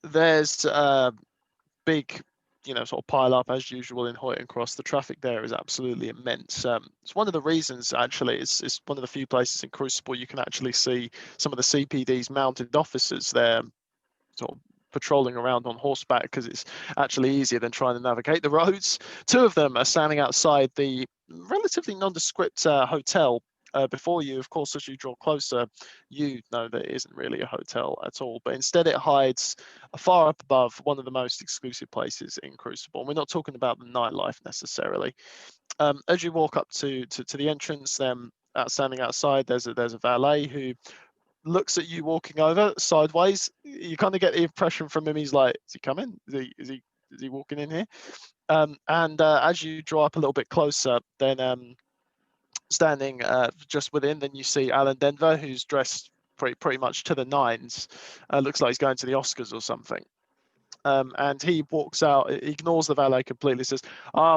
there's a big, sort of pile up as usual in Hoyton Cross. The traffic there is absolutely immense. It's one of the reasons, actually, it's one of the few places in Crucible you can actually see some of the CPD's mounted officers there sort of patrolling around on horseback, because it's actually easier than trying to navigate the roads. Two of them are standing outside the relatively nondescript hotel. Before you, of course, as you draw closer, you know that it isn't really a hotel at all, but instead it hides far up above one of the most exclusive places in Crucible. And we're not talking about the nightlife necessarily. As you walk up to the entrance, standing outside, there's a valet who looks at you walking over sideways. You kind of get the impression from him he's like, is he coming? Is he walking in here? And as you draw up a little bit closer, then standing just within, then you see Allan Denver, who's dressed pretty much to the nines. Looks like he's going to the Oscars or something. And he walks out, ignores the valet completely, says,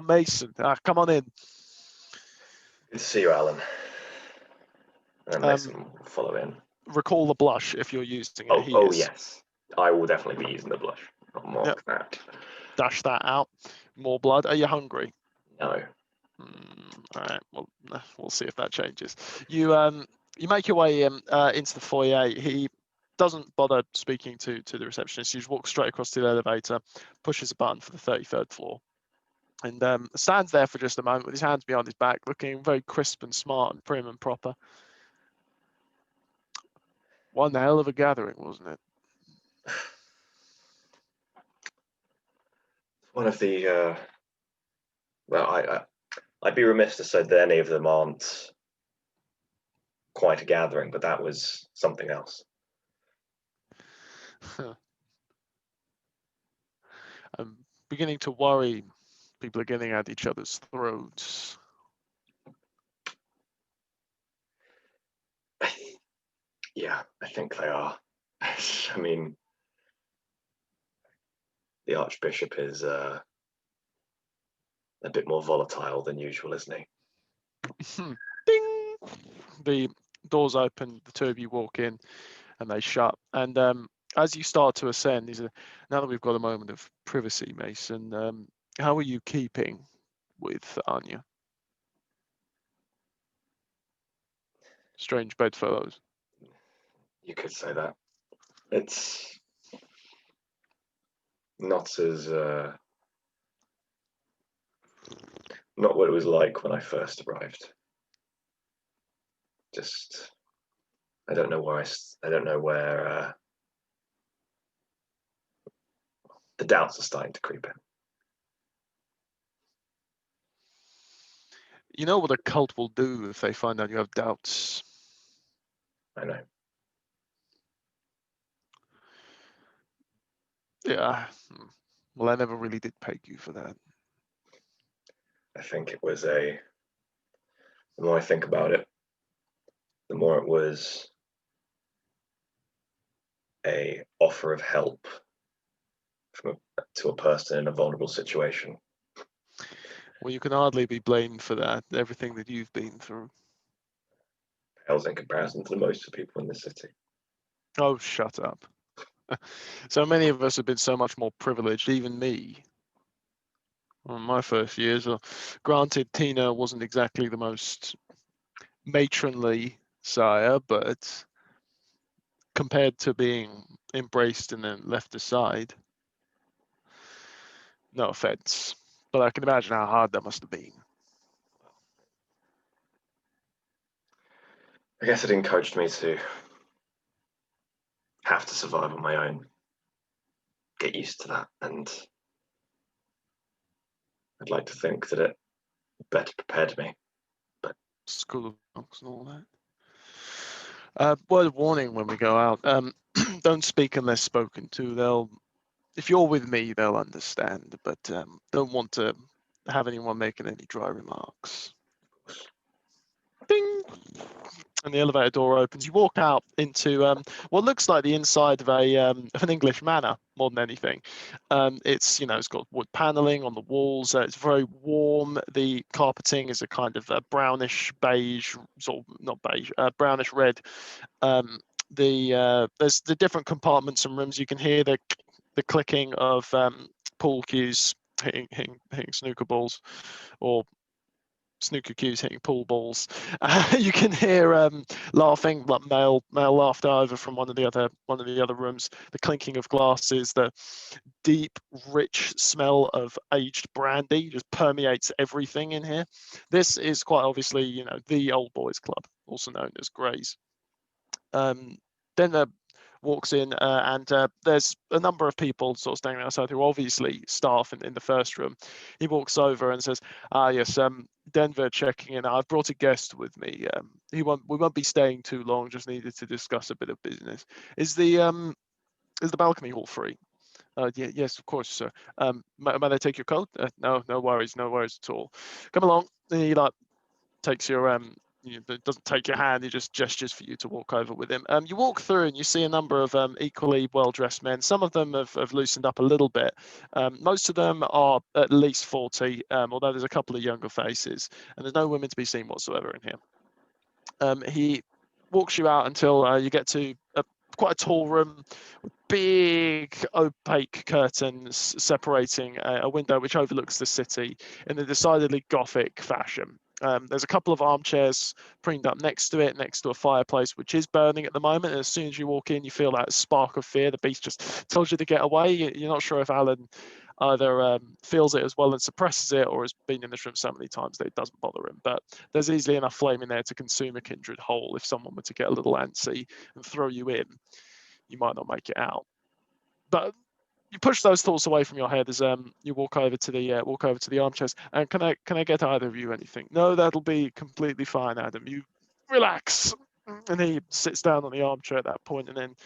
Mason, come on in. Good to see you, Allan. And Mason will follow in. Recall the blush if you're using it. Oh yes. I will definitely be using the blush. I'll mark that. Dash that out. More blood. Are you hungry? No. All right. Well, we'll see if that changes. You make your way into the foyer. He doesn't bother speaking to the receptionist. He just walks straight across to the elevator, pushes a button for the 33rd floor, and stands there for just a moment with his hands behind his back, looking very crisp and smart and prim and proper. One hell of a gathering, wasn't it? One of the well, I'd be remiss to say that any of them aren't quite a gathering, but that was something else. I'm beginning to worry people are getting at each other's throats. Yeah, I think they are. I mean, the Archbishop is a bit more volatile than usual, isn't he? Ding! The doors open, the two of you walk in, and they shut. And as you start to ascend, now that we've got a moment of privacy, Mason, how are you keeping with Anya? Strange bedfellows. You could say that. It's not as not what it was like when I first arrived. Just I don't know where the doubts are starting to creep in. You know what a cult will do if they find out you have doubts? I know. Yeah. Well, I never really did peg you for that. I think it was the more I think about it, the more it was a offer of help to a person in a vulnerable situation. Well, you can hardly be blamed for that, everything that you've been through. Pales in comparison to most of the people in the city. Oh, shut up. So many of us have been so much more privileged, even me. Well, my first years, granted, Tina wasn't exactly the most matronly sire, but compared to being embraced and then left aside, no offense, but I can imagine how hard that must have been. I guess it encouraged me to have to survive on my own, get used to that, and I'd like to think that it better prepared me. But School of Monks and all that. Word of warning when we go out: don't speak unless spoken to. If you're with me, they'll understand, but don't want to have anyone making any dry remarks. Ding! And the elevator door opens. You walk out into what looks like the inside of an English manor more than anything. It's got wood paneling on the walls. It's very warm. The carpeting is a kind of a brownish beige, sort of not beige, brownish red. There's the different compartments and rooms. You can hear the the clicking of pool cues hitting snooker balls, or snooker cues hitting pool balls. You can hear laughing, like male laughter over from one of the other rooms. The clinking of glasses, the deep, rich smell of aged brandy just permeates everything in here. This is quite obviously, the old boys club, also known as Gray's. Then walks in, and there's a number of people sort of standing outside who are obviously staff in the first room. He walks over and says, yes, Denver checking in. I've brought a guest with me. We won't be staying too long, just needed to discuss a bit of business. Is the balcony hall free? Yeah, yes, of course, sir. May I take your coat? No worries at all. Come along. And he takes your doesn't take your hand. He just gestures for you to walk over with him. You walk through and you see a number of equally well-dressed men. Some of them have loosened up a little bit. Most of them are at least 40, although there's a couple of younger faces, and there's no women to be seen whatsoever in here. He walks you out until you get to quite a tall room with big opaque curtains separating a window which overlooks the city in a decidedly Gothic fashion. There's a couple of armchairs preened up next to it, next to a fireplace which is burning at the moment. And as soon as you walk in, you feel that spark of fear. The beast just tells you to get away. You're not sure if Allan either feels it as well and suppresses it, or has been in this room so many times that it doesn't bother him. But there's easily enough flame in there to consume a kindred whole. If someone were to get a little antsy and throw you in, you might not make it out. But you push those thoughts away from your head as you walk over to the armchairs. And can I get either of you anything? No, that'll be completely fine, Adam. You relax. And he sits down on the armchair at that point, and then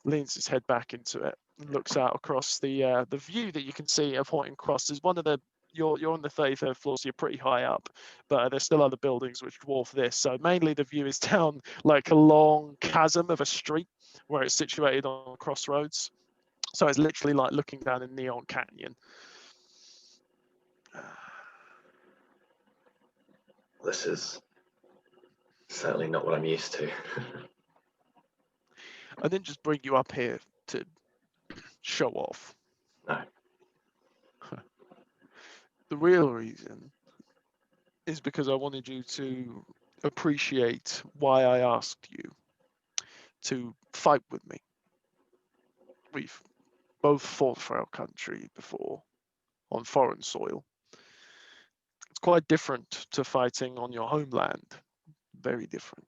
leans his head back into it and looks out across the view that you can see of Horton Cross. Is one of the you're on the 33rd floor, so you're pretty high up, but there's still other buildings which dwarf this. So mainly the view is down like a long chasm of a street where it's situated on crossroads. So it's literally like looking down a neon canyon. This is certainly not what I'm used to. I didn't just bring you up here to show off. No. The real reason is because I wanted you to appreciate why I asked you to fight with me. We've both fought for our country before on foreign soil. It's quite different to fighting on your homeland. Very different.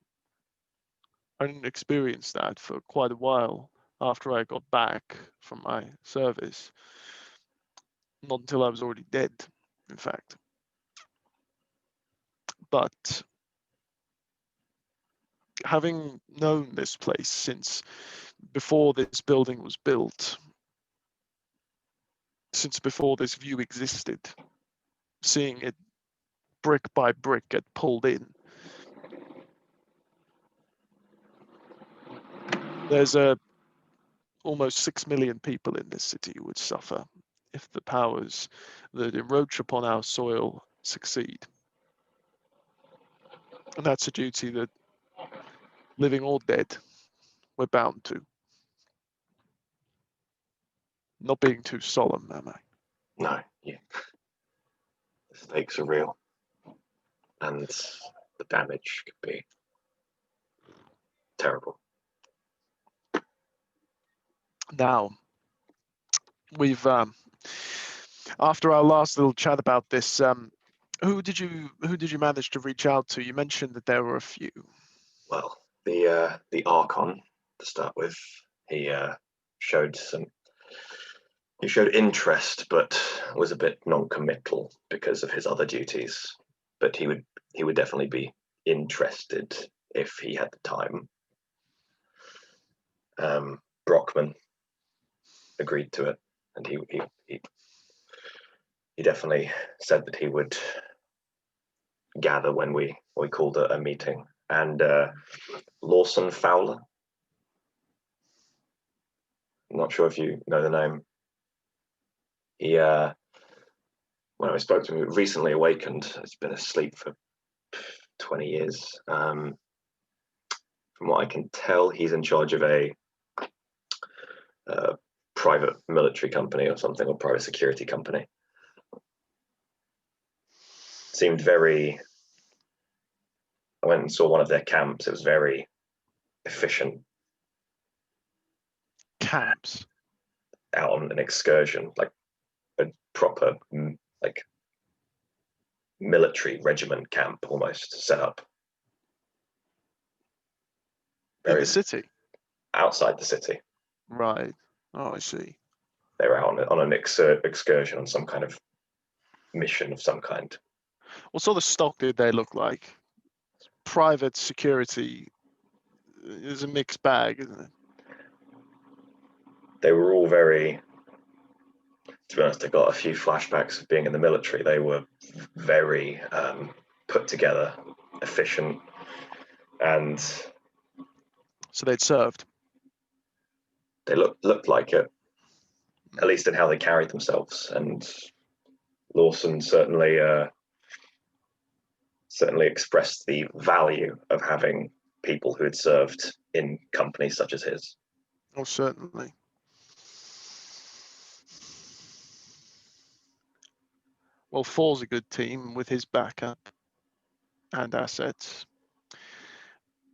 I didn't experience that for quite a while after I got back from my service. Not until I was already dead, in fact. But having known this place since before this building was built, since before this view existed, seeing it brick by brick get pulled in, there's almost 6 million people in this city who would suffer if the powers that encroach upon our soil succeed. And that's a duty that, living or dead, we're bound to. Not being too solemn, am I? No, yeah. The stakes are real. And the damage could be terrible. Now, we've after our last little chat about this, who did you manage to reach out to? You mentioned that there were a few. Well, the Archon to start with, he showed interest, but was a bit non-committal because of his other duties. But he would definitely be interested if he had the time. Brockman agreed to it, and he definitely said that he would gather when we called a meeting. And Lawson Fowler, I'm not sure if you know the name. He when I spoke to him, recently awakened. He's been asleep for 20 years. From what I can tell, he's in charge of a private military company or something, or private security company. Seemed very. I went and saw one of their camps. It was very efficient. Camps. Out on an excursion, like a proper like military regiment camp almost set up. In the city? Outside the city. Right. Oh, I see. They were out on an excursion on some kind of mission of some kind. What sort of stock did they look like? Private security is a mixed bag, isn't it? They were all very, to be honest, I got a few flashbacks of being in the military. They were very put together, efficient, and so they'd served. They looked like it, at least in how they carried themselves. And Lawson certainly expressed the value of having people who had served in companies such as his. Oh, certainly. Well, Four's a good team with his backup and assets.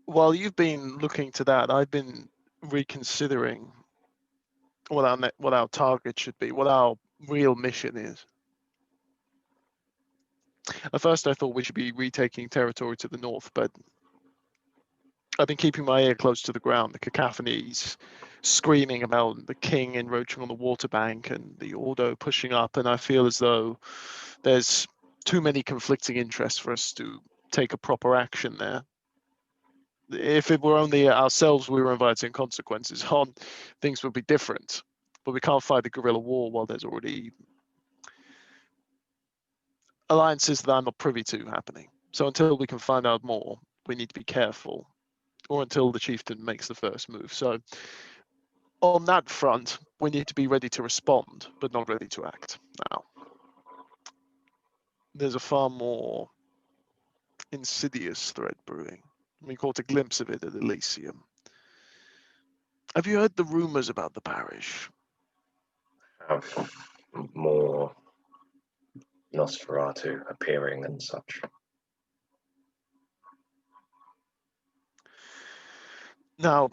While you've been looking to that, I've been reconsidering what our target should be, what our real mission is. At first, I thought we should be retaking territory to the north, but I've been keeping my ear close to the ground. The cacophonies screaming about the king encroaching on the water bank and the Ordo pushing up, and I feel as though there's too many conflicting interests for us to take a proper action there. If it were only ourselves we were inviting consequences on, things would be different. But we can't fight the guerrilla war while there's already alliances that I'm not privy to happening. So until we can find out more, we need to be careful, or until the chieftain makes the first move. So on that front, we need to be ready to respond, but not ready to act now. There's a far more insidious threat brewing. We caught a glimpse of it at Elysium. Have you heard the rumors about the parish? Have more Nosferatu appearing and such. Now,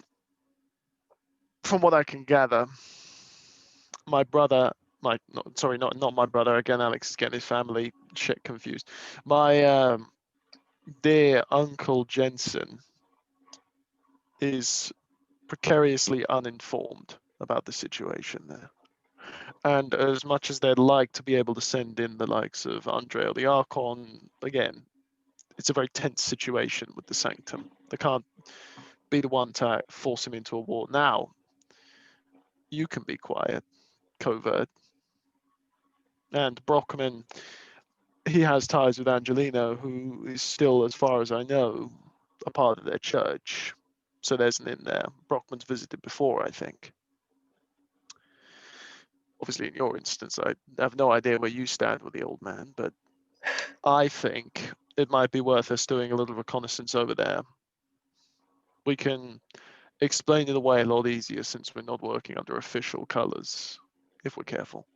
from what I can gather, my brother, not my brother, again, Alex is getting his family shit confused. My dear Uncle Jensen is precariously uninformed about the situation there. And as much as they'd like to be able to send in the likes of Andre or the Archon, again, it's a very tense situation with the Sanctum. They can't be the one to force him into a war. Now, you can be quiet, covert. And Brockman, he has ties with Angelino, who is still, as far as I know, a part of their church. So there's an in there. Brockman's visited before, I think. Obviously, in your instance, I have no idea where you stand with the old man, but I think it might be worth us doing a little reconnaissance over there. We can explain it away a lot easier since we're not working under official colors, if we're careful.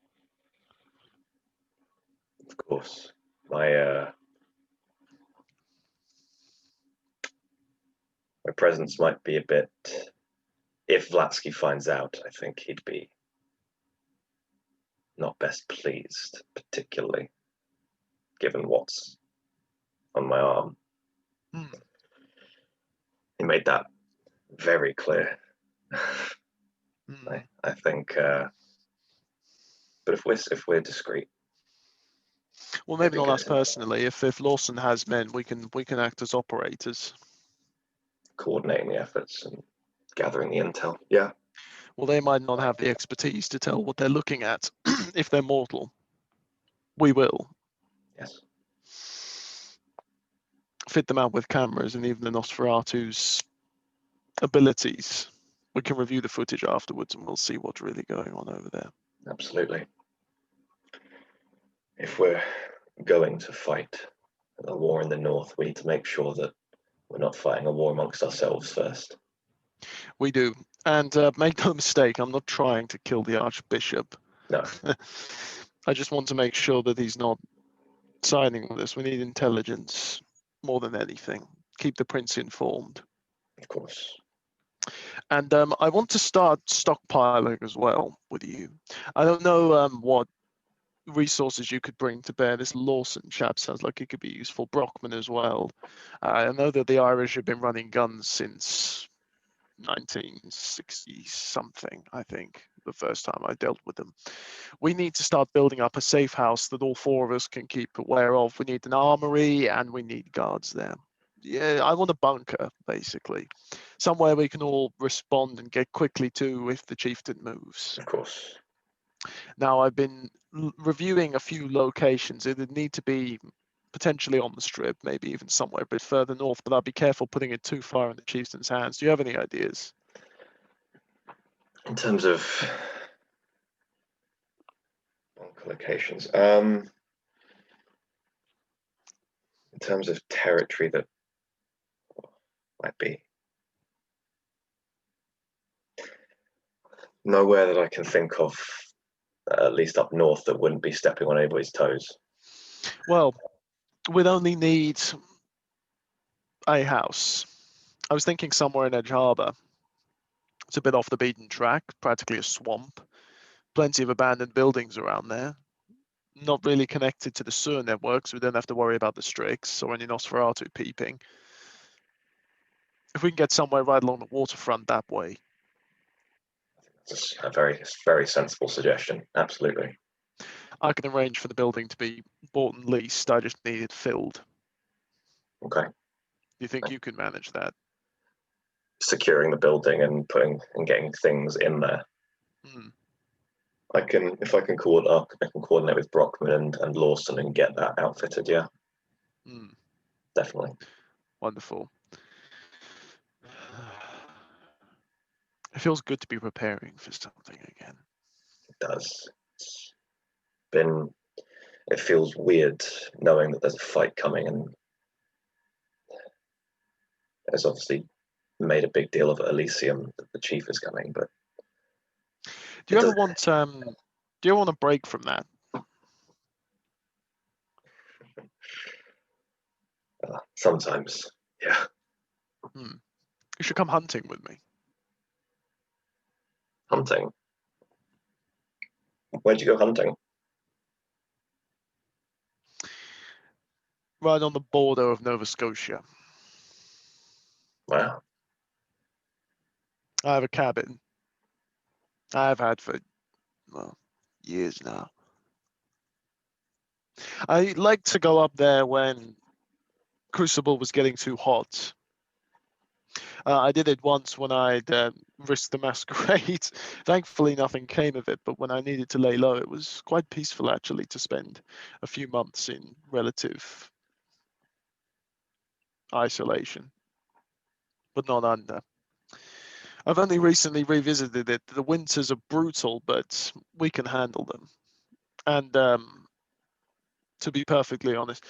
Of course. My presence might be a bit. If Vlatsky finds out, I think he'd be not best pleased, particularly given what's on my arm. He made that very clear. I think, but if we're discreet, well, maybe not us personally. If Lawson has men, we can act as operators, coordinating the efforts and gathering the intel. Yeah. Well, they might not have the expertise to tell what they're looking at. If they're mortal, we will. Yes. Fit them out with cameras and even the Nosferatu's abilities. We can review the footage afterwards and we'll see what's really going on over there. Absolutely. If we're going to fight a war in the north, we need to make sure that we're not fighting a war amongst ourselves first. We do. And make no mistake, I'm not trying to kill the Archbishop. No, I just want to make sure that he's not signing with us. We need intelligence more than anything. Keep the Prince informed. of course. And I want to start stockpiling as well with you. I don't know what resources you could bring to bear. This Lawson chap sounds like he could be useful. Brockman as well. I know that the Irish have been running guns since 1960 something, I think, the first time I dealt with them. We need to start building up a safe house that all four of us can keep aware of. We need an armory and we need guards there. Yeah, I want a bunker, basically. Somewhere we can all respond and get quickly to if the chieftain moves. Of course. Now, I've been reviewing a few locations. It would need to be potentially on the strip, maybe even somewhere a bit further north, but I'd be careful putting it too far in the chieftain's hands. Do you have any ideas? In terms of locations, in terms of territory that might be nowhere that I can think of, at least up north, that wouldn't be stepping on anybody's toes. Well, we'd only need a house. I was thinking somewhere in Edge Harbor. It's a bit off the beaten track, practically a swamp. Plenty of abandoned buildings around there. Not really connected to the sewer network, so we don't have to worry about the Strix or any Nosferatu peeping. If we can get somewhere right along the waterfront that way. It's a very, very sensible suggestion. Absolutely. I can arrange for the building to be bought and leased. I just need it filled. Okay. Do you think you can manage that? Securing the building and putting and getting things in there. Hmm. I can, if I can coordinate with Brockman and Lawson and get that outfitted. Yeah, Hmm. definitely. Wonderful. It feels good to be preparing for something again. It does. It feels weird knowing that there's a fight coming, and there's obviously made a big deal of at Elysium that the chief is coming, but Do you ever want do you want a break from that? sometimes, yeah. Hmm. You should come hunting with me. Hunting. Where'd you go hunting? Right on the border of Nova Scotia. Wow. I have a cabin. I've had for, well, years now. I like to go up there when Crucible was getting too hot. I did it once when I'd risked the masquerade. Thankfully, nothing came of it, but when I needed to lay low, it was quite peaceful actually to spend a few months in relative isolation, but not under. I've only recently revisited it. The winters are brutal, but we can handle them. And to be perfectly honest,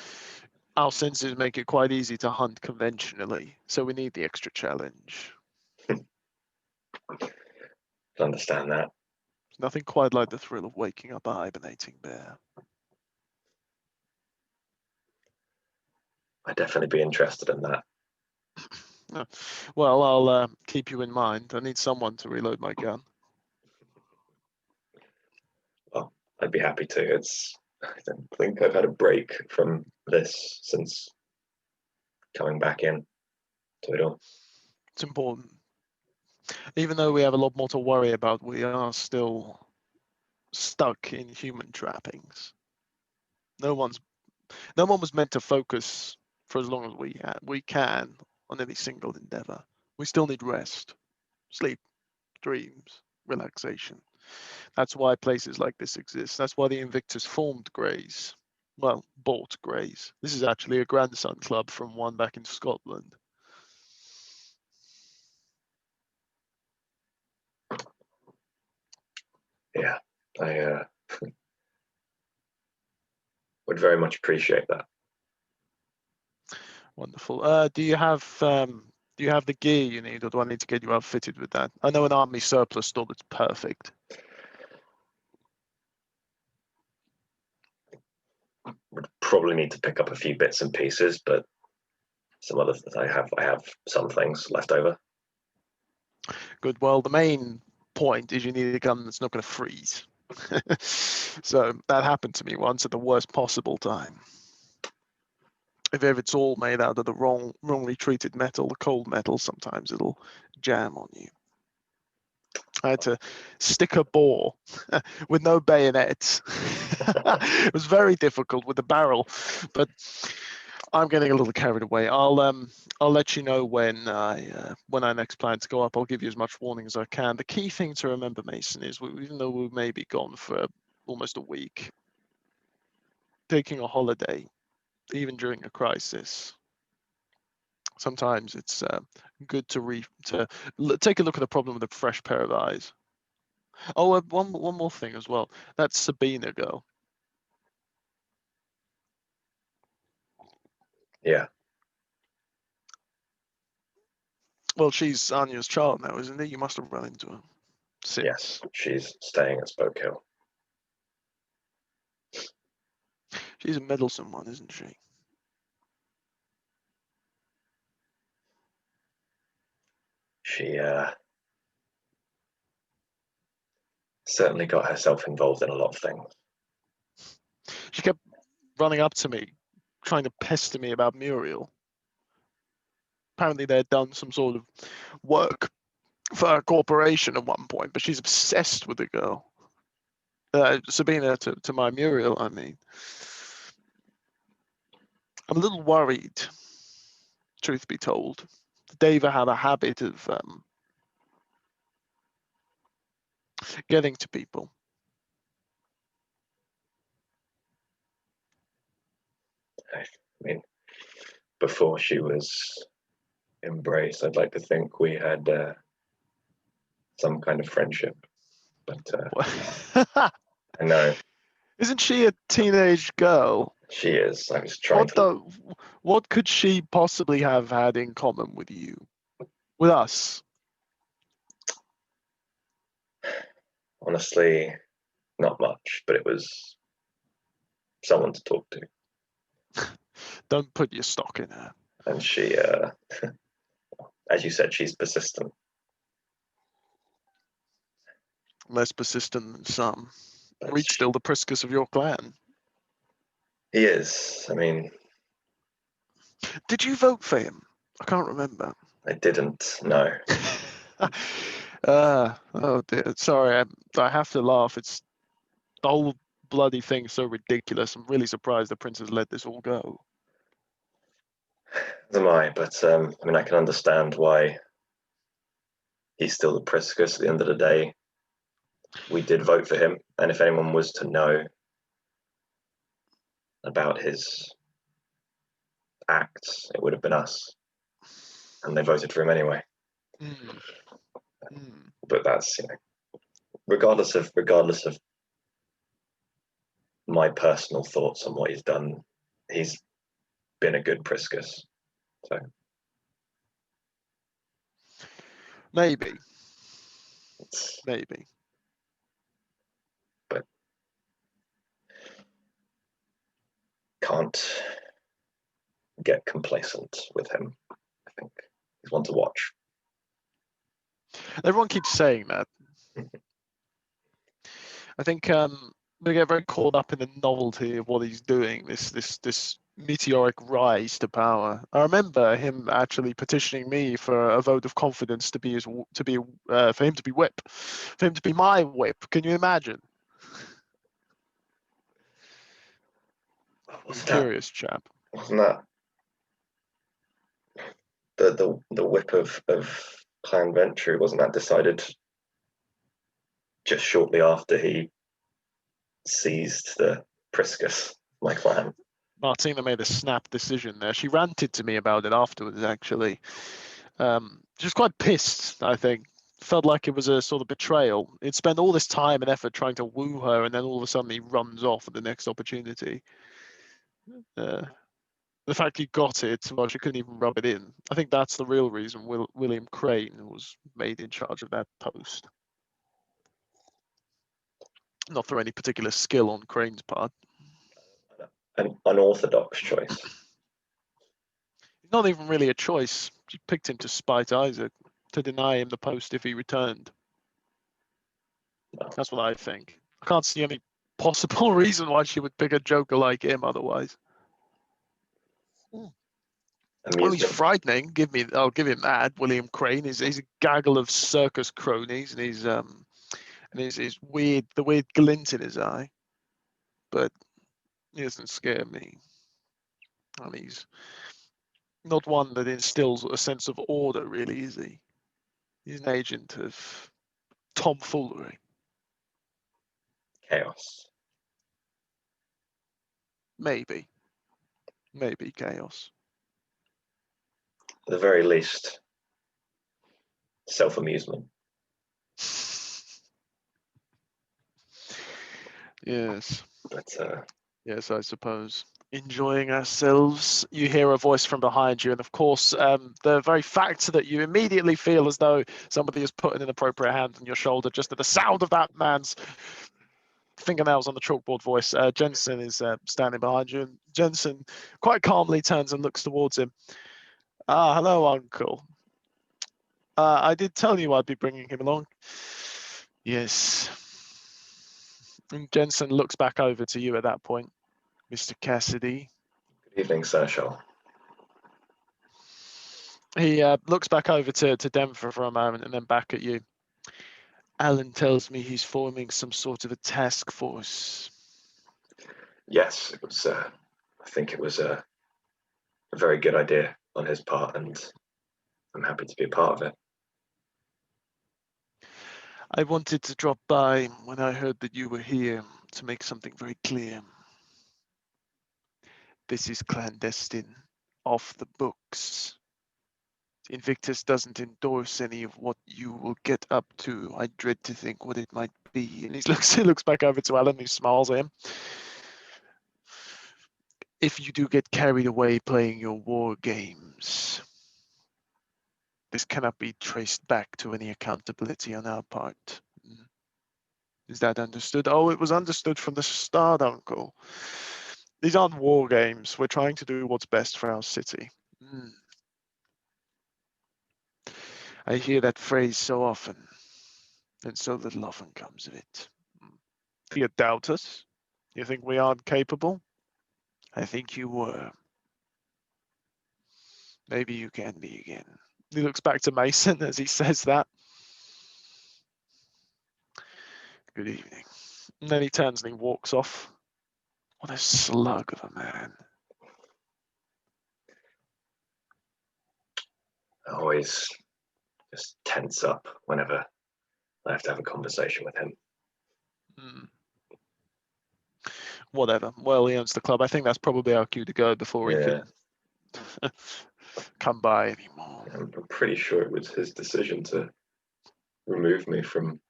our senses make it quite easy to hunt conventionally, so we need the extra challenge. Understand that. There's nothing quite like the thrill of waking up a hibernating bear. I'd definitely be interested in that. Well, I'll keep you in mind. I need someone to reload my gun. Well, I'd be happy to. I don't think I've had a break from this since coming back in to it all. It's important. Even though we have a lot more to worry about, we are still stuck in human trappings. No one was meant to focus for as long as we can on any single endeavor. We still need rest, sleep, dreams, relaxation. That's why places like this exist. That's why the Invictus formed Greys. Well, bought Greys. This is actually a grandson club from one back in Scotland. Yeah, I would very much appreciate that. Wonderful. Do you have Do you have the gear you need, or do I need to get you outfitted with that? I know an army surplus store that's perfect. Would probably need to pick up a few bits and pieces, but some other things I have some things left over. Good. Well, the main point is you need a gun that's not going to freeze. So that happened to me once at the worst possible time. If it's all made out of the wrongly treated metal, the cold metal, sometimes it'll jam on you. I had to stick a bore with no bayonets. It was very difficult with the barrel, but I'm getting a little carried away. I'll let you know when I next plan to go up. I'll give you as much warning as I can. The key thing to remember, Mason, is even though we may be gone for almost a week, taking a holiday, even during a crisis, sometimes it's good to take a look at the problem with a fresh pair of eyes. Oh, one more thing as well. That Sabina girl. Yeah. Well, she's Anya's child now, isn't it? You must have run into her since. Yes, she's staying at Spoke Hill. She's a meddlesome one, isn't she? She certainly got herself involved in a lot of things. She kept running up to me, trying to pester me about Muriel. Apparently, they'd done some sort of work for a corporation at one point, but she's obsessed with the girl. Sabina to my Muriel, I mean. I'm a little worried, truth be told. Dava had a habit of getting to people. I mean, before she was embraced, I'd like to think we had some kind of friendship. But I know Isn't she a teenage girl? she is. I was trying What could she possibly have had in common with you, with us? honestly, not much, but it was someone to talk to. Don't put your stock in her. And she, as you said, she's persistent. Less persistent than some. But Reed's still the Priscus of your clan. he is. I mean, Did you vote for him? I can't remember. I didn't know. Oh dear. Sorry, I have to laugh. It's the whole bloody thing so ridiculous. I'm really surprised the prince has let this all go. As am I, but I mean, I can understand why he's still the Priscus at the end of the day. We did vote for him, and if anyone was to know about his acts, it would have been us. And they voted for him anyway. Mm. Mm. But that's, regardless of my personal thoughts on what he's done, he's been a good Priscus. So Maybe. But can't get complacent with him. I think he's one to watch. Everyone keeps saying that. I think we get very caught up in the novelty of what he's doing. This meteoric rise to power. I remember him actually petitioning me for a vote of confidence for him to be whip, for him to be my whip. Can you imagine? Curious chap. Wasn't that the whip of Clan Ventry? Wasn't that decided just shortly after he seized the Priscus, my clan? Martina made a snap decision there. She ranted to me about it afterwards, actually. She was quite pissed, I think. Felt like it was a sort of betrayal. He'd spent all this time and effort trying to woo her, and then all of a sudden he runs off at the next opportunity. The fact you got it, well, she couldn't even rub it in. I think that's the real reason William Crane was made in charge of that post. Not through any particular skill on Crane's part. An unorthodox choice. Not even really a choice. She picked him to spite Isaac, to deny him the post if he returned. No. That's what I think. I can't see any possible reason why she would pick a joker like him otherwise. Oh, he's frightening. I'll give him that. William Crane he's a gaggle of circus cronies, and his weird glint in his eye. But he doesn't scare me. And he's not one that instills a sense of order, really, is he? He's an agent of tomfoolery. Chaos. Maybe chaos. At the very least, self-amusement. Yes. But yes, I suppose. Enjoying ourselves. You hear a voice from behind you, and of course, the very fact that you immediately feel as though somebody has put an inappropriate hand on your shoulder just at the sound of that man's fingernails on the chalkboard voice. Jensen is standing behind you, and Jensen quite calmly turns and looks towards him. Ah, hello, Uncle. I did tell you I'd be bringing him along. Yes. And Jensen looks back over to you at that point. Mr. Cassidy. good evening, Sir Shaw. He looks back over to Denver for a moment and then back at you. Allan tells me he's forming some sort of a task force. Yes, it was. I think it was a very good idea on his part, and I'm happy to be a part of it. I wanted to drop by when I heard that you were here to make something very clear. This is clandestine, off the books. Invictus doesn't endorse any of what you will get up to. I dread to think what it might be. And he looks back over to Allan, who smiles at him. If you do get carried away playing your war games, this cannot be traced back to any accountability on our part. Is that understood? Oh, it was understood from the start, Uncle. These aren't war games. We're trying to do what's best for our city. I hear that phrase so often, and so little often comes of it. Do you doubt us? You think we aren't capable? I think you were. Maybe you can be again. He looks back to Mason as he says that. Good evening. And then he turns and he walks off. What a slug of a man. I always just tense up whenever I have to have a conversation with him. Whatever. Well, he owns the club. I think that's probably our cue to go before he can come by anymore. I'm pretty sure it was his decision to remove me from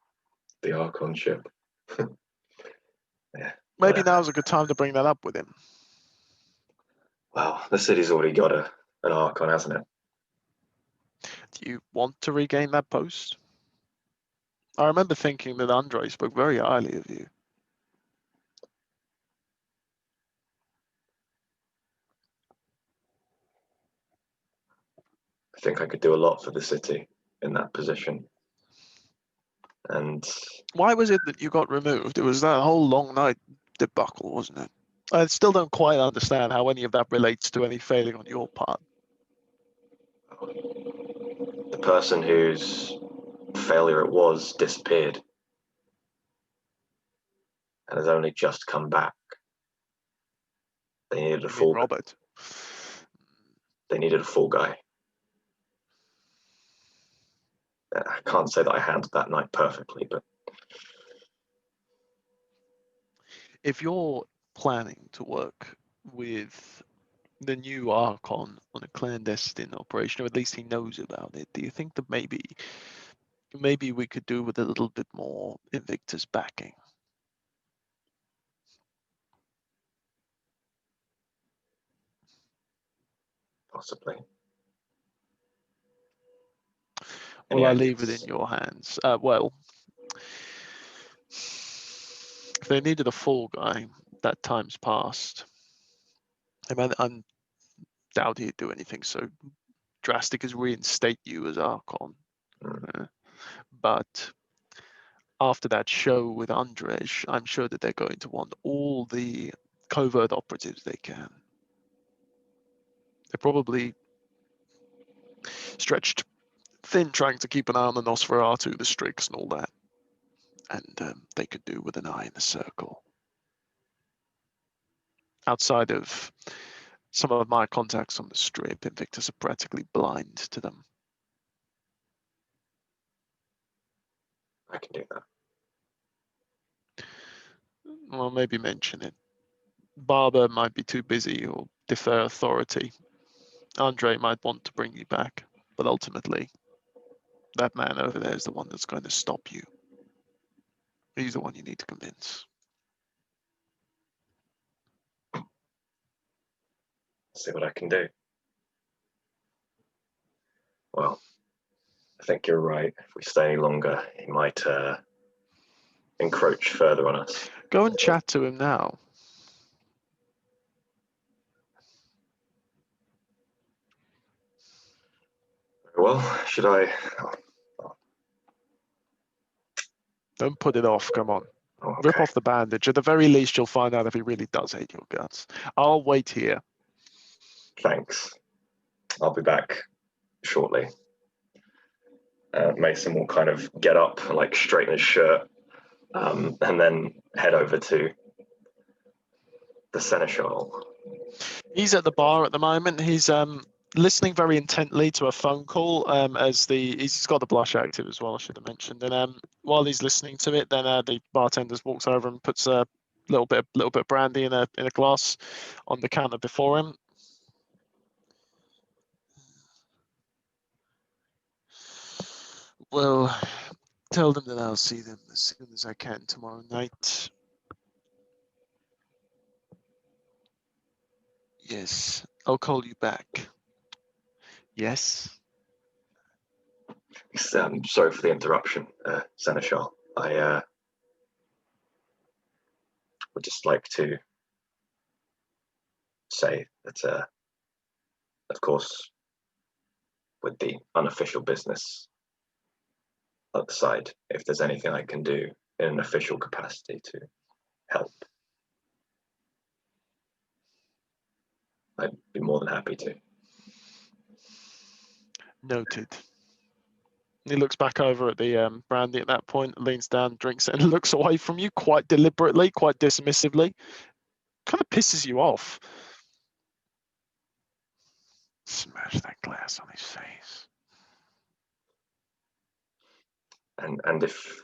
the Archon ship. Maybe now's a good time to bring that up with him. Well, the city's already got an Archon, hasn't it? Do you want to regain that post? I remember thinking that Andre spoke very highly of you. I think I could do a lot for the city in that position. And why was it that you got removed? It was that whole long night debacle, wasn't it? I still don't quite understand how any of that relates to any failing on your part. the person whose failure it was disappeared and has only just come back. They needed a full Robert. They needed a full guy. I can't say that I handled that night perfectly, but if you're planning to work with the new Archon on a clandestine operation, or at least he knows about it, do you think that maybe we could do with a little bit more Invictus backing? Possibly. Well, Any I leave it ideas? in your hands. Well, if they needed a fall guy, that time's passed. I mean, I doubt he'd do anything so drastic as reinstate you as Archon. But after that show with Andrej, I'm sure that they're going to want all the covert operatives they can. They're probably stretched thin trying to keep an eye on the Nosferatu, the Strix, and all that. And they could do with an eye in the circle. Outside of some of my contacts on the Strip, Invictus are practically blind to them. I can do that. Well, maybe mention it. Barber might be too busy or defer authority. Andre might want to bring you back, but ultimately, that man over there is the one that's going to stop you. He's the one you need to convince. See what I can do. Well, I think you're right. If we stay any longer, he might encroach further on us. Go and chat to him now. Well, should I? Don't put it off, come on. Oh, okay. Rip off the bandage. At the very least, you'll find out if he really does hate your guts. I'll wait here. Thanks. I'll be back shortly. Mason will kind of get up, like straighten his shirt, and then head over to the Seneschal. He's at the bar at the moment. He's listening very intently to a phone call as he's got the blush active as well, I should have mentioned. And while he's listening to it, then the bartender walks over and puts a little bit of brandy in a glass on the counter before him. Well, tell them that I'll see them as soon as I can tomorrow night. Yes, I'll call you back. Yes? Sorry for the interruption, Seneschal. I would just like to say that, of course, with the unofficial business at the side, if there's anything I can do in an official capacity to help, I'd be more than happy to. Noted. He looks back over at the brandy at that point, leans down, drinks it, and looks away from you quite deliberately, quite dismissively. Kind of pisses you off. Smash that glass on his face. And if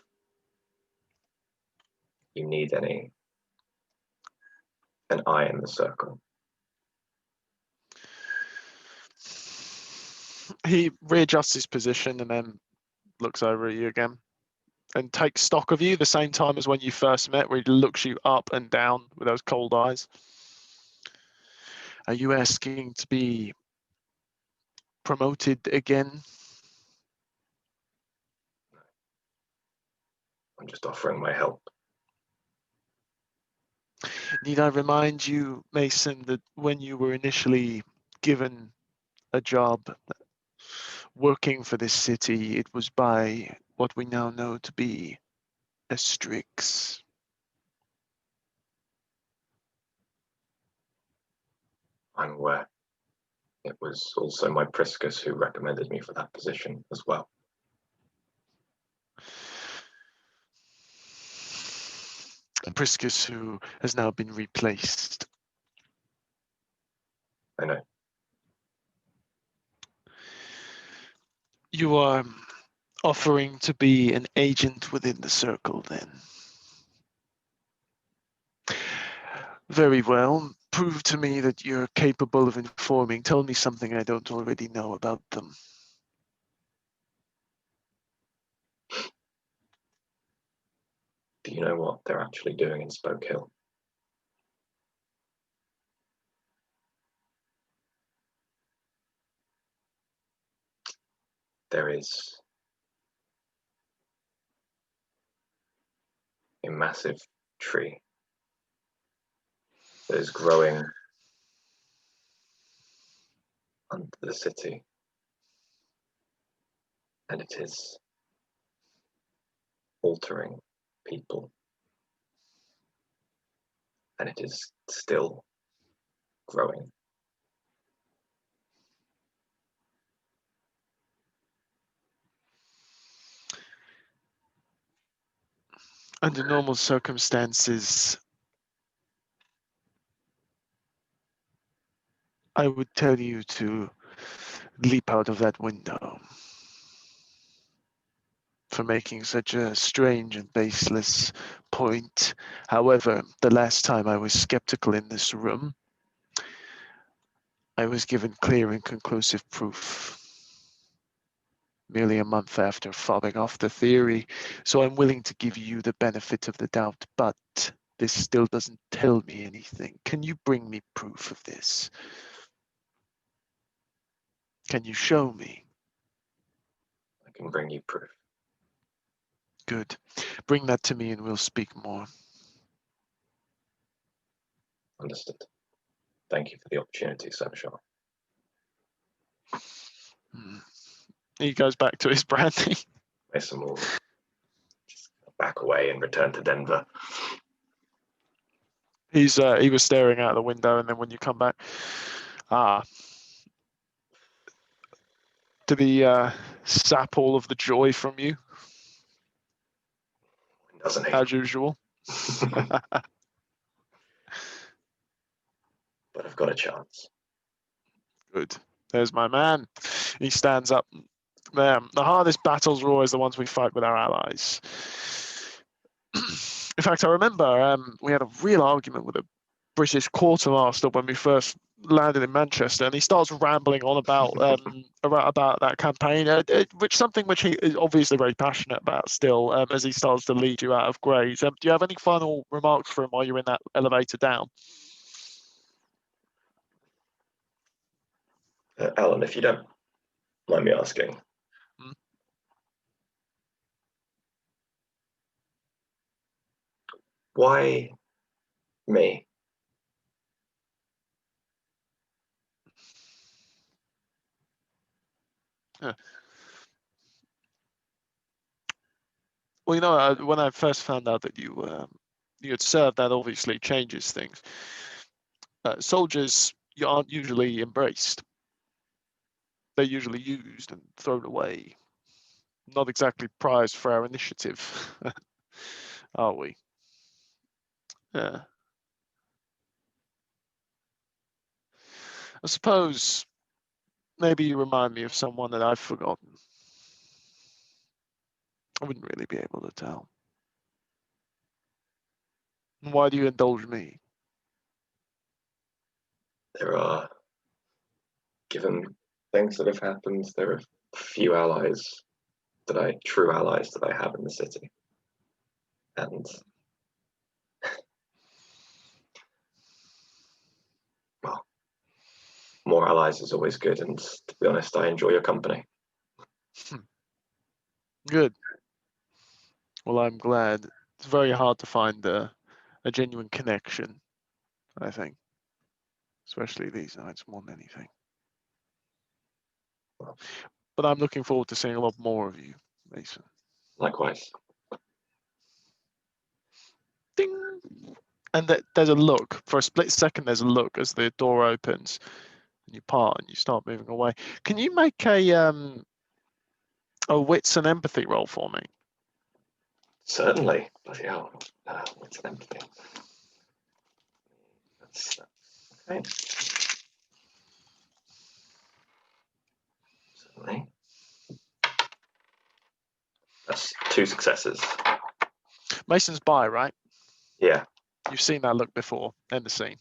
you need an eye in the circle. He readjusts his position and then looks over at you again and takes stock of you the same time as when you first met, where he looks you up and down with those cold eyes. Are you asking to be promoted again? I'm just offering my help. Need I remind you, Mason, that when you were initially given a job working for this city, it was by what we now know to be a Strix? I'm aware. It was also my Priscus who recommended me for that position as well. Priscus, who has now been replaced. I know. You are offering to be an agent within the circle, then. Very well. Prove to me that you're capable of informing. Tell me something I don't already know about them. Do you know what they're actually doing in Spoke Hill? there is a massive tree that is growing under the city, and it is altering people, and it is still growing. Under normal circumstances, I would tell you to leap out of that window for making such a strange and baseless point. However, the last time I was skeptical in this room, I was given clear and conclusive proof merely a month after fobbing off the theory. So I'm willing to give you the benefit of the doubt, but this still doesn't tell me anything. Can you bring me proof of this? Can you show me? I can bring you proof. Good. Bring that to me and we'll speak more. Understood. Thank you for the opportunity, Seneschal. He goes back to his brandy. Mason will just back away and return to Denver. He was staring out the window, and then when you come back, did he sap all of the joy from you? Doesn't he? As usual. But I've got a chance. Good. There's my man. He stands up. The hardest battles are always the ones we fight with our allies. In fact, I remember we had a real argument with a British quartermaster when we first landed in Manchester, and he starts rambling on about about that campaign, which something which he is obviously very passionate about still, as he starts to lead you out of Grays. Do you have any final remarks for him while you're in that elevator down? Allan, if you don't mind me asking, why me? Well, you know, when I first found out that you had served, that obviously changes things. Soldiers, you aren't usually embraced. They're usually used and thrown away. Not exactly prized for our initiative, are we? Yeah. I suppose maybe you remind me of someone that I've forgotten. I wouldn't really be able to tell. Why do you indulge me? There are, given things that have happened, there are few allies true allies that I have in the city. And well, more allies is always good, and to be honest, I enjoy your company. Good. Well, I'm glad. It's very hard to find a genuine connection, I think. Especially these nights more than anything. But I'm looking forward to seeing a lot more of you, Mason. Likewise. Ding! And there's a look. For a split second, there's a look as the door opens and you part and you start moving away. Can you make a wits and empathy roll for me? Certainly. Bloody hell. Wits and empathy. That's okay. Certainly. That's 2 successes. Mason's by, right? Yeah. You've seen that look before in the scene.